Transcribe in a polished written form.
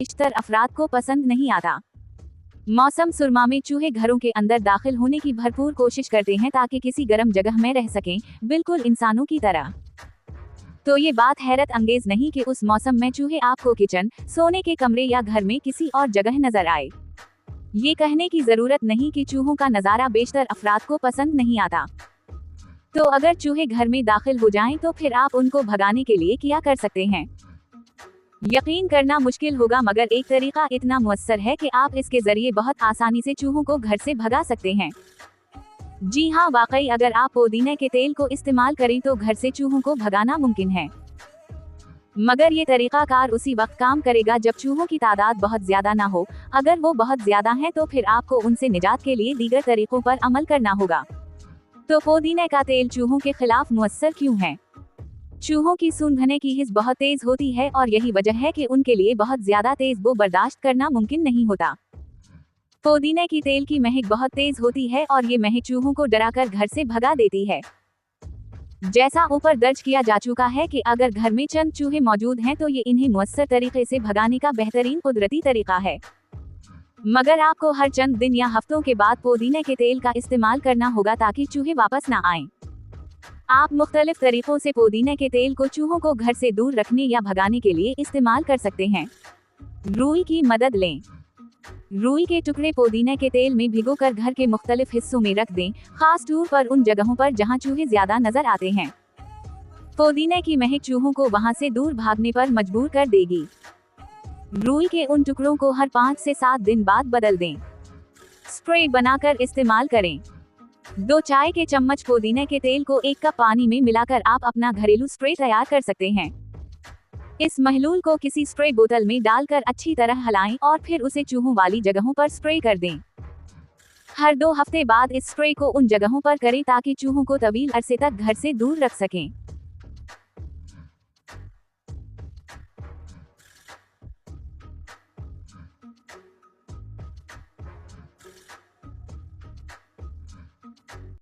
बेशतर अफराद को पसंद नहीं आता। मौसम सुरमा में चूहे घरों के अंदर दाखिल होने की भरपूर कोशिश करते हैं ताकि किसी गर्म जगह में रह सकें, बिल्कुल इंसानों की तरह। तो ये बात हैरत अंगेज नहीं कि उस मौसम में चूहे आपको किचन, सोने के कमरे या घर में किसी और जगह नजर आए। ये कहने की जरूरत नहीं कि चूहों का नजारा बेशतर अफराद को पसंद नहीं आता। तो अगर चूहे घर में दाखिल हो जाएं तो फिर आप उनको भगाने के लिए क्या कर सकते हैं? यकीन करना मुश्किल होगा, मगर एक तरीका इतना मुअस्सर है कि आप इसके जरिए बहुत आसानी से चूहों को घर से भगा सकते हैं। जी हाँ, वाकई अगर आप पुदीने के तेल को इस्तेमाल करें तो घर से चूहों को भगाना मुमकिन है। मगर ये तरीका कार उसी वक्त काम करेगा जब चूहों की तादाद बहुत ज्यादा ना हो। अगर वो बहुत ज्यादा हैं तो फिर आपको उनसे निजात के लिए दीगर तरीकों पर अमल करना होगा। तो पुदीने का तेल चूहों के खिलाफ मुअस्सर क्यों है? चूहों की सूंघने की हिस्स बहुत तेज होती है और यही वजह है कि उनके लिए बहुत ज्यादा तेज बो बर्दाश्त करना मुमकिन नहीं होता। पुदीने की तेल की महक बहुत तेज होती है और ये महक चूहों को डराकर घर से भगा देती है। जैसा ऊपर दर्ज किया जा चुका है कि अगर घर में चंद चूहे मौजूद हैं तो ये इन्हें मुअस्सर तरीके से भगाने का बेहतरीन कुदरती तरीका है। मगर आपको हर चंद दिन या हफ्तों के बाद पुदीने के तेल का इस्तेमाल करना होगा ताकि चूहे वापस ना आएं। आप मुख्तलिफ तरीकों से पुदीने के तेल को चूहों को घर से दूर रखने या भगाने के लिए इस्तेमाल कर सकते हैं। रुई की मदद लें। रुई के टुकड़े पुदीने के तेल में भिगोकर घर के मुख्तलिफ हिस्सों में रख दें, खास तौर पर उन जगहों पर जहां चूहे ज्यादा नजर आते हैं। पुदीने की महक चूहों को वहां से दूर भागने पर मजबूर कर देगी। रुई के उन टुकड़ों को हर 5 से 7 दिन बाद बदल दें। स्प्रे बनाकर इस्तेमाल करें। 2 चाय के चम्मच पुदीने के तेल को 1 कप पानी में मिलाकर आप अपना घरेलू स्प्रे तैयार कर सकते हैं। इस महलूल को किसी स्प्रे बोतल में डालकर अच्छी तरह हिलाएं और फिर उसे चूहों वाली जगहों पर स्प्रे कर दें। हर 2 हफ्ते बाद इस स्प्रे को उन जगहों पर करें ताकि चूहों को तवील अरसे तक घर से दूर रख सकें।